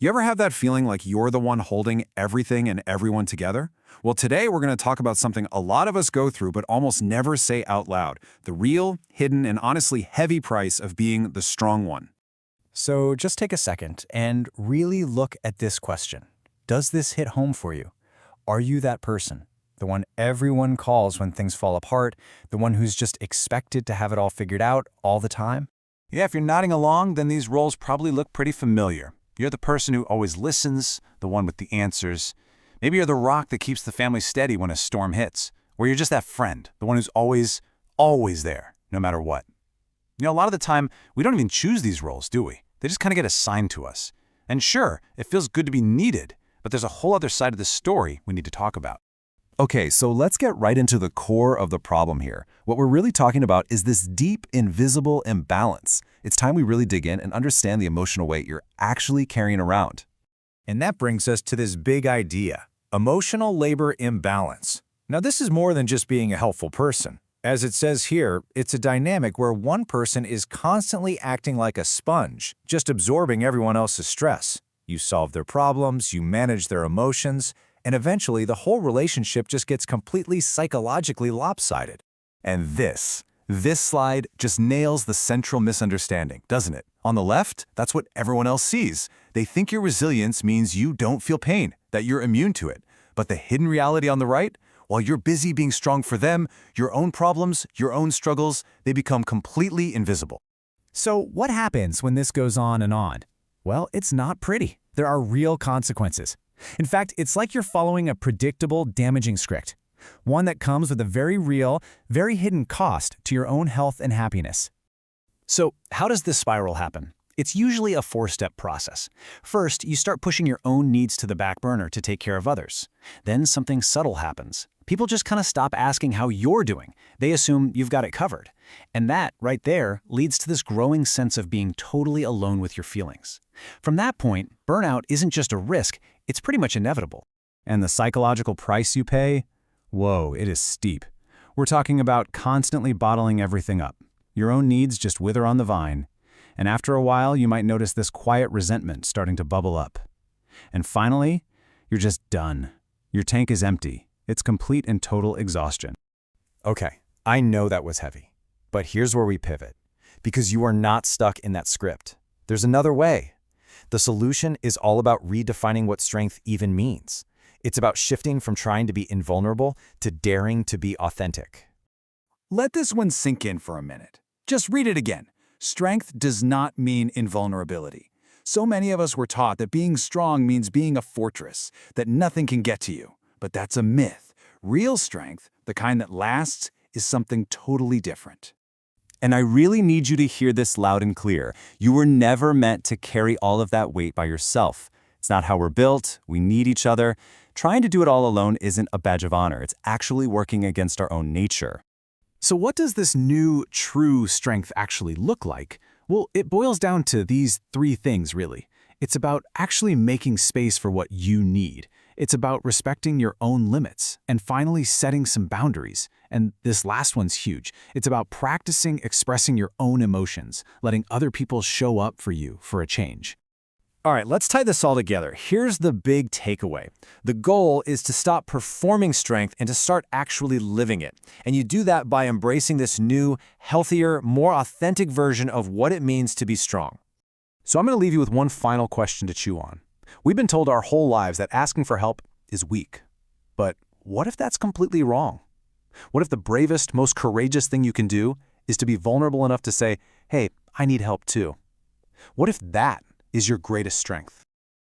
You ever have that feeling like you're the one holding everything and everyone together? Well, today we're going to talk about something a lot of us go through but almost never say out loud, the real, hidden, and honestly heavy price of being the strong one. So just take a second and really look at this question. Does this hit home for you? Are you that person? The one everyone calls when things fall apart? The one who's just expected to have it all figured out all the time? Yeah, if you're nodding along, then these roles probably look pretty familiar. You're the person who always listens, the one with the answers. Maybe you're the rock that keeps the family steady when a storm hits. Or you're just that friend, the one who's always there, no matter what. You know, a lot of the time, we don't even choose these roles, do we? They just kind of get assigned to us. And sure, it feels good to be needed, but there's a whole other side of the story we need to talk about. Okay, so let's get right into the core of the problem here. What we're really talking about is this deep, invisible imbalance. It's time we really dig in and understand the emotional weight you're actually carrying around. And that brings us to this big idea, emotional labor imbalance. Now, this is more than just being a helpful person. As it says here, it's a dynamic where one person is constantly acting like a sponge, just absorbing everyone else's stress. You solve their problems, you manage their emotions, and eventually the whole relationship just gets completely psychologically lopsided. And this slide just nails the central misunderstanding, doesn't it? On the left, that's what everyone else sees. They think your resilience means you don't feel pain, that you're immune to it. But the hidden reality on the right, while you're busy being strong for them, your own problems, your own struggles, they become completely invisible. So what happens when this goes on and on? Well, it's not pretty. There are real consequences. In fact, it's like you're following a predictable, damaging script, one that comes with a very real, very hidden cost to your own health and happiness. So how does this spiral happen? It's usually a four-step process. First, you start pushing your own needs to the back burner to take care of others. Then something subtle happens. People just kind of stop asking how you're doing. They assume you've got it covered. And that, right there, leads to this growing sense of being totally alone with your feelings. From that point, burnout isn't just a risk, it's pretty much inevitable. And the psychological price you pay? Whoa, it is steep. We're talking about constantly bottling everything up. Your own needs just wither on the vine. And after a while, you might notice this quiet resentment starting to bubble up. And finally, you're just done. Your tank is empty. It's complete and total exhaustion. Okay, I know that was heavy. But here's where we pivot. Because you are not stuck in that script. There's another way. The solution is all about redefining what strength even means. It's about shifting from trying to be invulnerable to daring to be authentic. Let this one sink in for a minute. Just read it again. Strength does not mean invulnerability. So many of us were taught that being strong means being a fortress, that nothing can get to you. But that's a myth. Real strength, the kind that lasts, is something totally different. And I really need you to hear this loud and clear. You were never meant to carry all of that weight by yourself. It's not how we're built. We need each other. Trying to do it all alone isn't a badge of honor. It's actually working against our own nature. So what does this new, true strength actually look like? Well, it boils down to these three things, really. It's about actually making space for what you need. It's about respecting your own limits and finally setting some boundaries. And this last one's huge. It's about practicing expressing your own emotions, letting other people show up for you for a change. All right, let's tie this all together. Here's the big takeaway. The goal is to stop performing strength and to start actually living it. And you do that by embracing this new, healthier, more authentic version of what it means to be strong. So I'm going to leave you with one final question to chew on. We've been told our whole lives that asking for help is weak. But what if that's completely wrong? What if the bravest, most courageous thing you can do is to be vulnerable enough to say, hey, I need help too? What if that is your greatest strength?